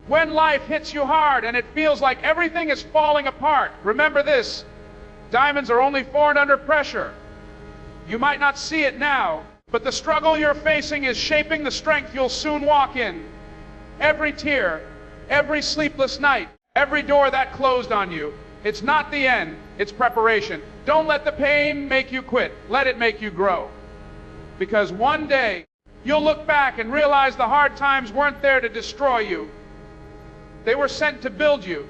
When life hits you hard and it feels like everything is falling apart, remember this: diamonds are only formed under pressure. You might not see it now, but the struggle you're facing is shaping the strength you'll soon walk in. Every tear, every sleepless night, every door that closed on you, it's not the end, it's preparation. Don't let the pain make you quit. Let it make you grow. Because one day, you'll look back and realize the hard times weren't there to destroy you. They were sent to build you.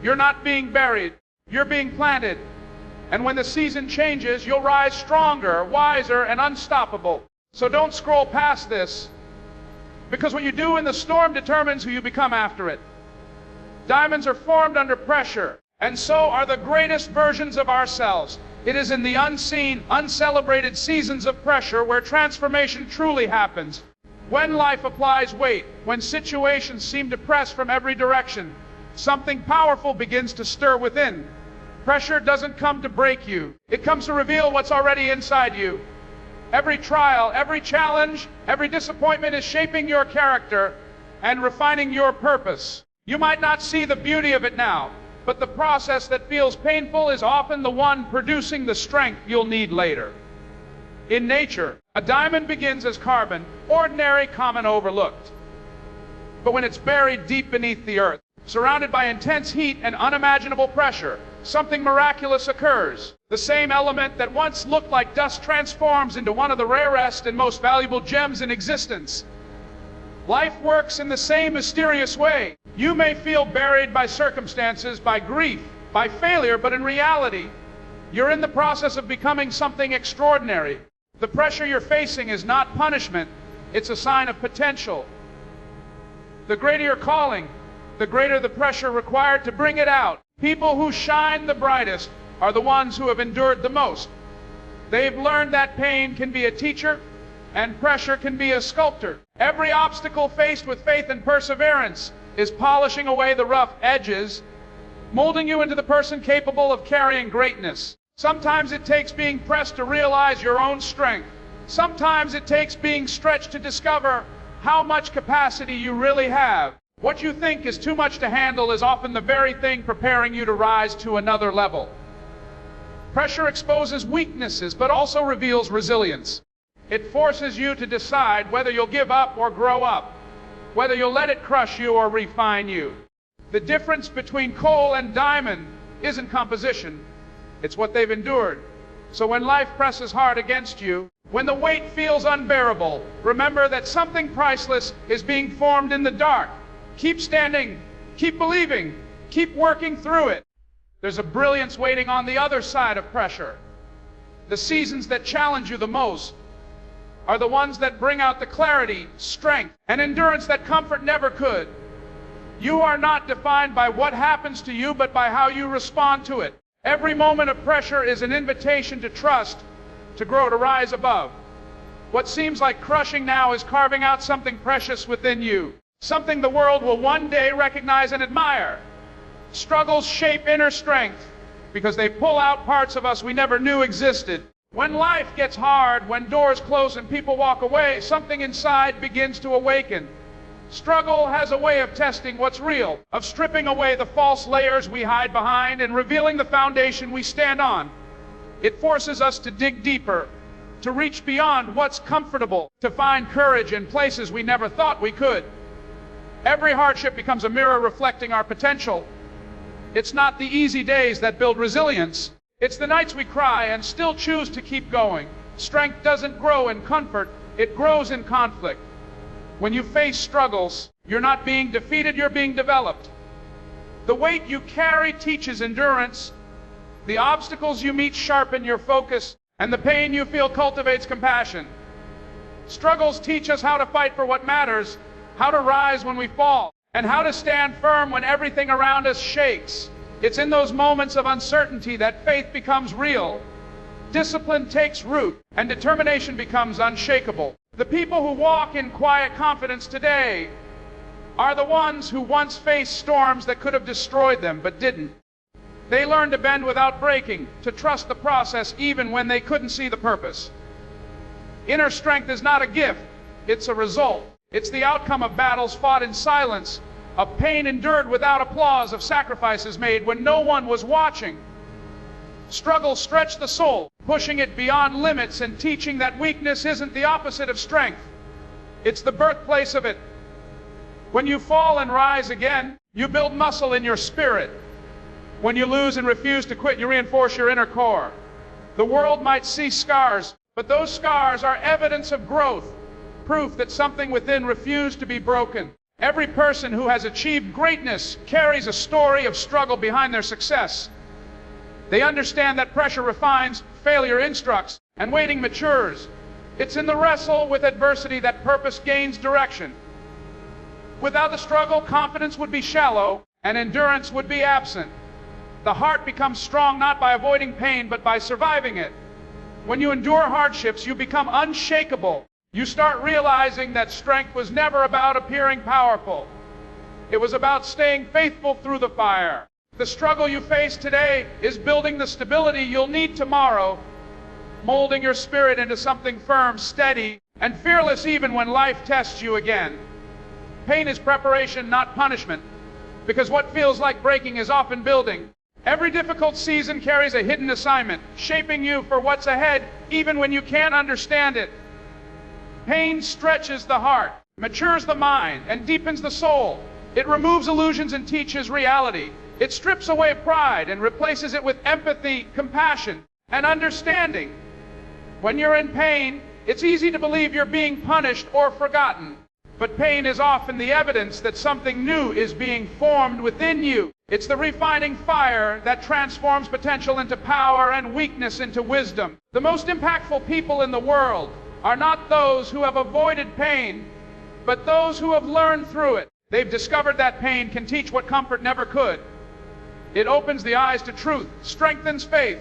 You're not being buried. You're being planted. And when the season changes, you'll rise stronger, wiser, and unstoppable. So don't scroll past this, because what you do in the storm determines who you become after it. Diamonds are formed under pressure, and so are the greatest versions of ourselves. It is in the unseen, uncelebrated seasons of pressure where transformation truly happens. When life applies weight, when situations seem to press from every direction, something powerful begins to stir within. Pressure doesn't come to break you. It comes to reveal what's already inside you. Every trial, every challenge, every disappointment is shaping your character and refining your purpose. You might not see the beauty of it now, but the process that feels painful is often the one producing the strength you'll need later. In nature, a diamond begins as carbon, ordinary, common, overlooked. But when it's buried deep beneath the earth, surrounded by intense heat and unimaginable pressure, something miraculous occurs. The same element that once looked like dust transforms into one of the rarest and most valuable gems in existence. Life works in the same mysterious way. You may feel buried by circumstances, by grief, by failure, but in reality, you're in the process of becoming something extraordinary. The pressure you're facing is not punishment, it's a sign of potential. The greater your calling, the greater the pressure required to bring it out. People who shine the brightest are the ones who have endured the most. They've learned that pain can be a teacher and pressure can be a sculptor. Every obstacle faced with faith and perseverance is polishing away the rough edges, molding you into the person capable of carrying greatness. Sometimes it takes being pressed to realize your own strength. Sometimes it takes being stretched to discover how much capacity you really have. What you think is too much to handle is often the very thing preparing you to rise to another level. Pressure exposes weaknesses, but also reveals resilience. It forces you to decide whether you'll give up or grow up, whether you'll let it crush you or refine you. The difference between coal and diamond isn't composition, it's what they've endured. So when life presses hard against you, when the weight feels unbearable, remember that something priceless is being formed in the dark. Keep standing, keep believing, keep working through it. There's a brilliance waiting on the other side of pressure. The seasons that challenge you the most are the ones that bring out the clarity, strength, and endurance that comfort never could. You are not defined by what happens to you, but by how you respond to it. Every moment of pressure is an invitation to trust, to grow, to rise above. What seems like crushing now is carving out something precious within you. Something the world will one day recognize and admire. Struggles shape inner strength because they pull out parts of us we never knew existed. When life gets hard, when doors close and people walk away, something inside begins to awaken. Struggle has a way of testing what's real, of stripping away the false layers we hide behind and revealing the foundation we stand on. It forces us to dig deeper, to reach beyond what's comfortable, to find courage in places we never thought we could. Every hardship becomes a mirror reflecting our potential. It's not the easy days that build resilience. It's the nights we cry and still choose to keep going. Strength doesn't grow in comfort, it grows in conflict. When you face struggles, you're not being defeated, you're being developed. The weight you carry teaches endurance. The obstacles you meet sharpen your focus, and the pain you feel cultivates compassion. Struggles teach us how to fight for what matters, how to rise when we fall, and how to stand firm when everything around us shakes. It's in those moments of uncertainty that faith becomes real. Discipline takes root, and determination becomes unshakable. The people who walk in quiet confidence today are the ones who once faced storms that could have destroyed them, but didn't. They learned to bend without breaking, to trust the process even when they couldn't see the purpose. Inner strength is not a gift, it's a result. It's the outcome of battles fought in silence, of pain endured without applause, of sacrifices made when no one was watching. Struggles stretch the soul, pushing it beyond limits and teaching that weakness isn't the opposite of strength. It's the birthplace of it. When you fall and rise again, you build muscle in your spirit. When you lose and refuse to quit, you reinforce your inner core. The world might see scars, but those scars are evidence of growth, proof that something within refused to be broken. Every person who has achieved greatness carries a story of struggle behind their success. They understand that pressure refines, failure instructs, and waiting matures. It's in the wrestle with adversity that purpose gains direction. Without the struggle, confidence would be shallow, and endurance would be absent. The heart becomes strong not by avoiding pain, but by surviving it. When you endure hardships, you become unshakable. You start realizing that strength was never about appearing powerful. It was about staying faithful through the fire. The struggle you face today is building the stability you'll need tomorrow, molding your spirit into something firm, steady, and fearless even when life tests you again. Pain is preparation, not punishment, because what feels like breaking is often building. Every difficult season carries a hidden assignment, shaping you for what's ahead, even when you can't understand it. Pain stretches the heart, matures the mind, and deepens the soul. It removes illusions and teaches reality. It strips away pride and replaces it with empathy, compassion, and understanding. When you're in pain, it's easy to believe you're being punished or forgotten. But pain is often the evidence that something new is being formed within you. It's the refining fire that transforms potential into power and weakness into wisdom. The most impactful people in the world are not those who have avoided pain, but those who have learned through it. They've discovered that pain can teach what comfort never could. It opens the eyes to truth, strengthens faith,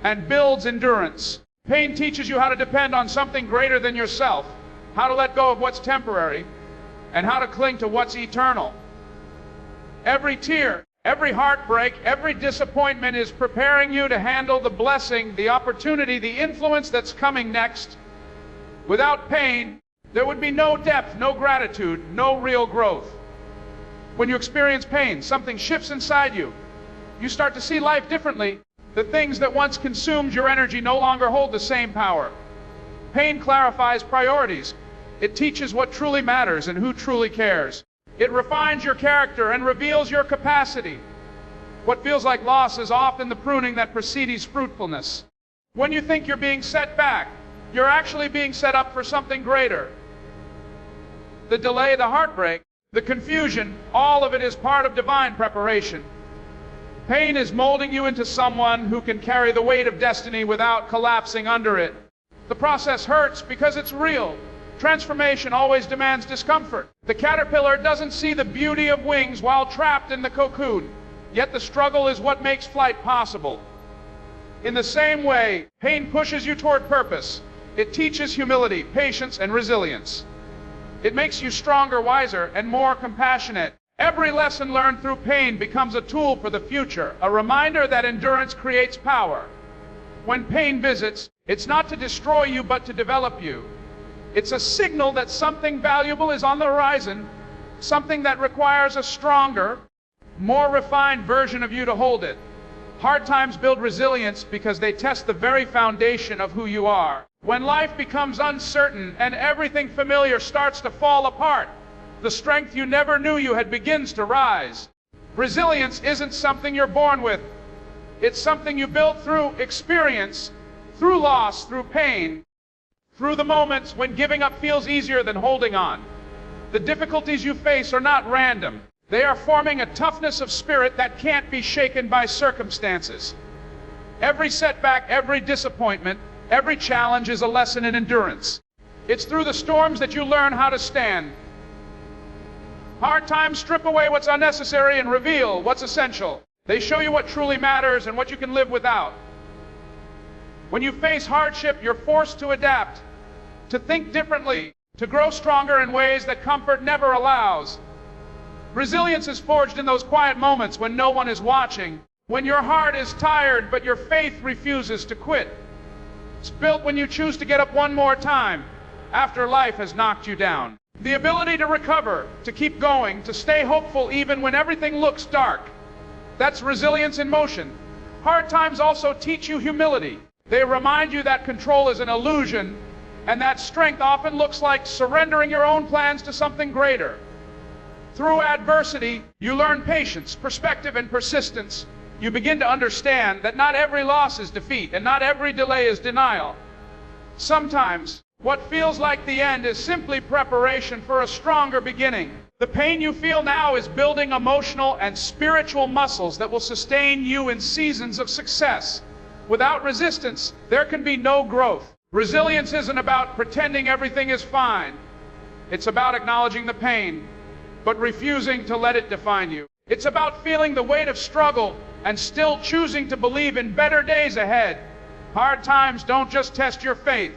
and builds endurance. Pain teaches you how to depend on something greater than yourself, how to let go of what's temporary, and how to cling to what's eternal. Every tear, every heartbreak, every disappointment is preparing you to handle the blessing, the opportunity, the influence that's coming next. Without pain, there would be no depth, no gratitude, no real growth. When you experience pain, something shifts inside you. You start to see life differently. The things that once consumed your energy no longer hold the same power. Pain clarifies priorities. It teaches what truly matters and who truly cares. It refines your character and reveals your capacity. What feels like loss is often the pruning that precedes fruitfulness. When you think you're being set back, you're actually being set up for something greater. The delay, the heartbreak, the confusion, all of it is part of divine preparation. Pain is molding you into someone who can carry the weight of destiny without collapsing under it. The process hurts because it's real. Transformation always demands discomfort. The caterpillar doesn't see the beauty of wings while trapped in the cocoon. Yet the struggle is what makes flight possible. In the same way, pain pushes you toward purpose. It teaches humility, patience, and resilience. It makes you stronger, wiser, and more compassionate. Every lesson learned through pain becomes a tool for the future, a reminder that endurance creates power. When pain visits, it's not to destroy you, but to develop you. It's a signal that something valuable is on the horizon, something that requires a stronger, more refined version of you to hold it. Hard times build resilience because they test the very foundation of who you are. When life becomes uncertain and everything familiar starts to fall apart, the strength you never knew you had begins to rise. Resilience isn't something you're born with. It's something you build through experience, through loss, through pain, through the moments when giving up feels easier than holding on. The difficulties you face are not random. They are forming a toughness of spirit that can't be shaken by circumstances. Every setback, every disappointment, every challenge is a lesson in endurance. It's through the storms that you learn how to stand. Hard times strip away what's unnecessary and reveal what's essential. They show you what truly matters and what you can live without. When you face hardship, you're forced to adapt, to think differently, to grow stronger in ways that comfort never allows. Resilience is forged in those quiet moments when no one is watching, when your heart is tired but your faith refuses to quit. It's built when you choose to get up one more time after life has knocked you down. The ability to recover, to keep going, to stay hopeful even when everything looks dark. That's resilience in motion. Hard times also teach you humility. They remind you that control is an illusion, and that strength often looks like surrendering your own plans to something greater. Through adversity, you learn patience, perspective, and persistence. You begin to understand that not every loss is defeat, and not every delay is denial. Sometimes, what feels like the end is simply preparation for a stronger beginning. The pain you feel now is building emotional and spiritual muscles that will sustain you in seasons of success. Without resistance, there can be no growth. Resilience isn't about pretending everything is fine. It's about acknowledging the pain, but refusing to let it define you. It's about feeling the weight of struggle and still choosing to believe in better days ahead. Hard times don't just test your faith.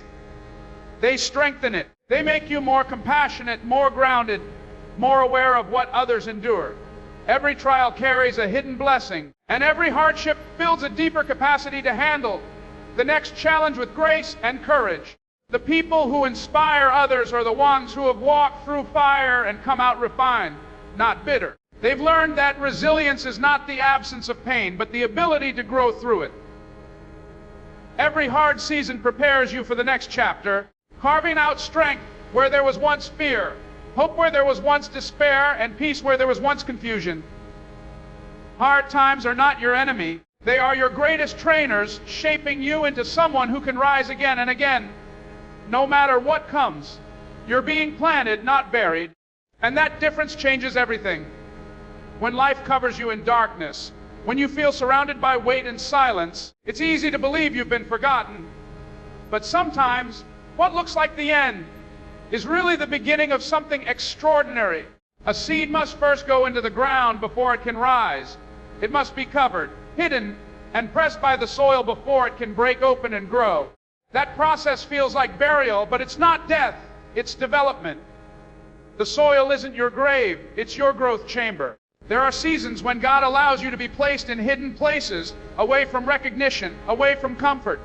They strengthen it. They make you more compassionate, more grounded, more aware of what others endure. Every trial carries a hidden blessing, and every hardship builds a deeper capacity to handle the next challenge with grace and courage. The people who inspire others are the ones who have walked through fire and come out refined, not bitter. They've learned that resilience is not the absence of pain, but the ability to grow through it. Every hard season prepares you for the next chapter, carving out strength where there was once fear, hope where there was once despair, and peace where there was once confusion. Hard times are not your enemy. They are your greatest trainers, shaping you into someone who can rise again and again. No matter what comes, you're being planted, not buried. And that difference changes everything. When life covers you in darkness, when you feel surrounded by weight and silence, it's easy to believe you've been forgotten. But sometimes, what looks like the end is really the beginning of something extraordinary. A seed must first go into the ground before it can rise. It must be covered, hidden, and pressed by the soil before it can break open and grow. That process feels like burial, but it's not death, it's development. The soil isn't your grave, it's your growth chamber. There are seasons when God allows you to be placed in hidden places, away from recognition, away from comfort,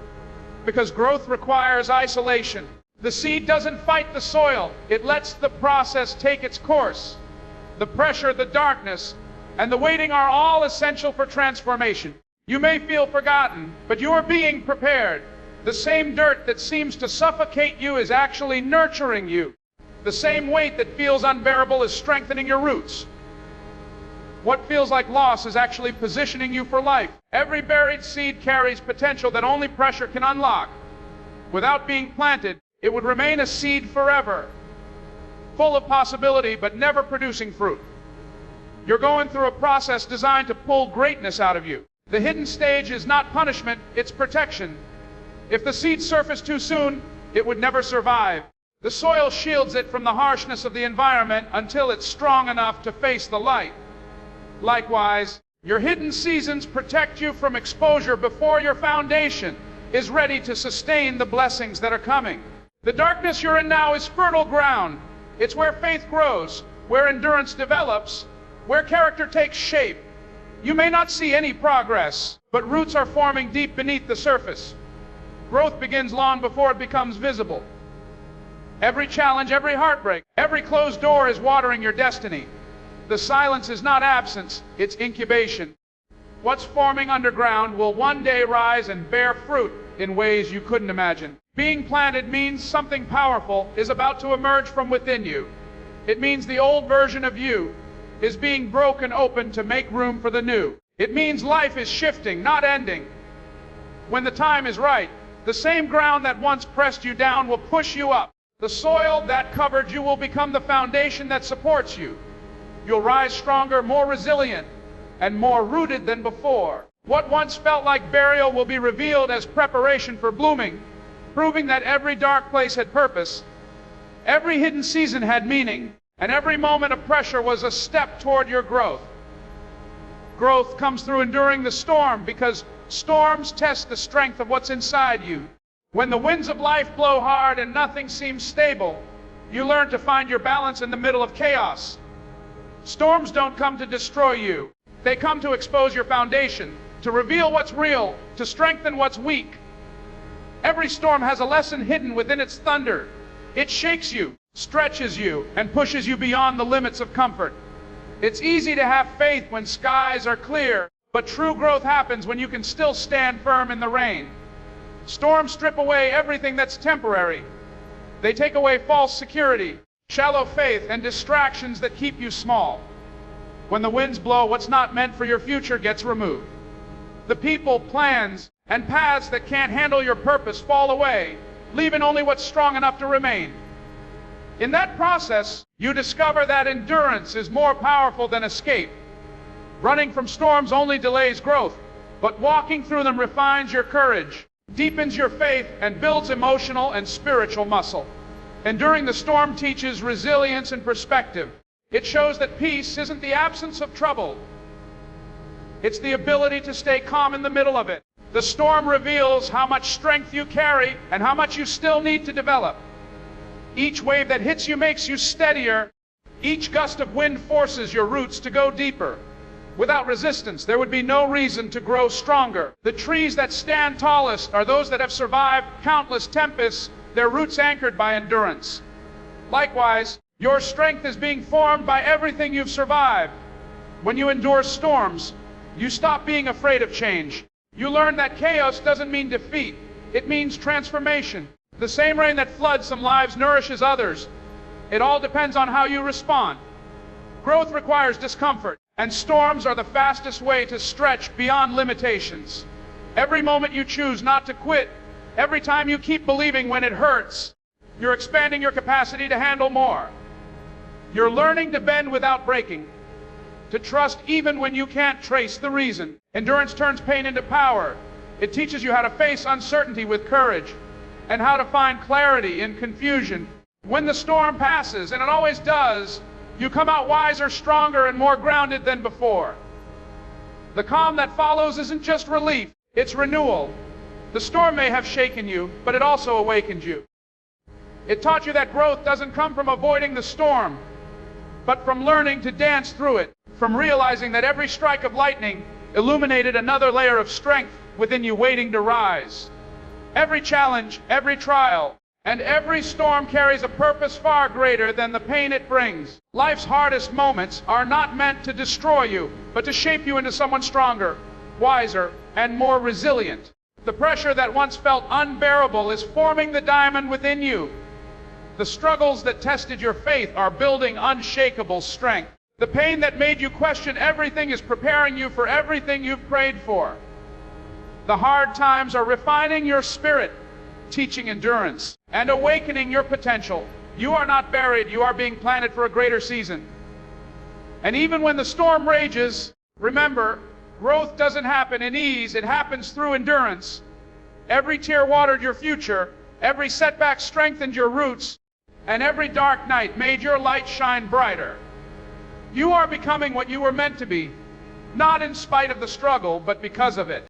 because growth requires isolation. The seed doesn't fight the soil, it lets the process take its course. The pressure, the darkness, and the waiting are all essential for transformation. You may feel forgotten, but you are being prepared. The same dirt that seems to suffocate you is actually nurturing you. The same weight that feels unbearable is strengthening your roots. What feels like loss is actually positioning you for life. Every buried seed carries potential that only pressure can unlock. Without being planted, it would remain a seed forever, full of possibility but never producing fruit. You're going through a process designed to pull greatness out of you. The hidden stage is not punishment, it's protection. If the seed surfaced too soon, it would never survive. The soil shields it from the harshness of the environment until it's strong enough to face the light. Likewise, your hidden seasons protect you from exposure before your foundation is ready to sustain the blessings that are coming. The darkness you're in now is fertile ground. It's where faith grows, where endurance develops, where character takes shape. You may not see any progress, but roots are forming deep beneath the surface. Growth begins long before it becomes visible. Every challenge, every heartbreak, every closed door is watering your destiny. The silence is not absence, it's incubation. What's forming underground will one day rise and bear fruit in ways you couldn't imagine. Being planted means something powerful is about to emerge from within you. It means the old version of you is being broken open to make room for the new. It means life is shifting, not ending. When the time is right, the same ground that once pressed you down will push you up. The soil that covered you will become the foundation that supports you. You'll rise stronger, more resilient, and more rooted than before. What once felt like burial will be revealed as preparation for blooming, proving that every dark place had purpose, every hidden season had meaning, and every moment of pressure was a step toward your growth. Growth comes through enduring the storm, because storms test the strength of what's inside you. When the winds of life blow hard and nothing seems stable, you learn to find your balance in the middle of chaos. Storms don't come to destroy you. They come to expose your foundation, to reveal what's real, to strengthen what's weak. Every storm has a lesson hidden within its thunder. It shakes you, stretches you, and pushes you beyond the limits of comfort. It's easy to have faith when skies are clear, but true growth happens when you can still stand firm in the rain. Storms strip away everything that's temporary. They take away false security, shallow faith, and distractions that keep you small. When the winds blow, what's not meant for your future gets removed. The people, plans, and paths that can't handle your purpose fall away, leaving only what's strong enough to remain. In that process, you discover that endurance is more powerful than escape. Running from storms only delays growth, but walking through them refines your courage, deepens your faith, and builds emotional and spiritual muscle. Enduring the storm teaches resilience and perspective. It shows that peace isn't the absence of trouble. It's the ability to stay calm in the middle of it. The storm reveals how much strength you carry and how much you still need to develop. Each wave that hits you makes you steadier. Each gust of wind forces your roots to go deeper. Without resistance, there would be no reason to grow stronger. The trees that stand tallest are those that have survived countless tempests, their roots anchored by endurance. Likewise, your strength is being formed by everything you've survived. When you endure storms, you stop being afraid of change. You learn that chaos doesn't mean defeat. It means transformation. The same rain that floods some lives nourishes others. It all depends on how you respond. Growth requires discomfort, and storms are the fastest way to stretch beyond limitations. Every moment you choose not to quit, every time you keep believing when it hurts, you're expanding your capacity to handle more. You're learning to bend without breaking, to trust even when you can't trace the reason. Endurance turns pain into power. It teaches you how to face uncertainty with courage and how to find clarity in confusion. When the storm passes, and it always does, you come out wiser, stronger, and more grounded than before. The calm that follows isn't just relief, it's renewal. The storm may have shaken you, but it also awakened you. It taught you that growth doesn't come from avoiding the storm, but from learning to dance through it, from realizing that every strike of lightning illuminated another layer of strength within you waiting to rise. Every challenge, every trial, and every storm carries a purpose far greater than the pain it brings. Life's hardest moments are not meant to destroy you, but to shape you into someone stronger, wiser, and more resilient. The pressure that once felt unbearable is forming the diamond within you. The struggles that tested your faith are building unshakable strength. The pain that made you question everything is preparing you for everything you've prayed for. The hard times are refining your spirit, teaching endurance, and awakening your potential. You are not buried, you are being planted for a greater season. And even when the storm rages, remember, growth doesn't happen in ease, it happens through endurance. Every tear watered your future, every setback strengthened your roots, and every dark night made your light shine brighter. You are becoming what you were meant to be, not in spite of the struggle, but because of it.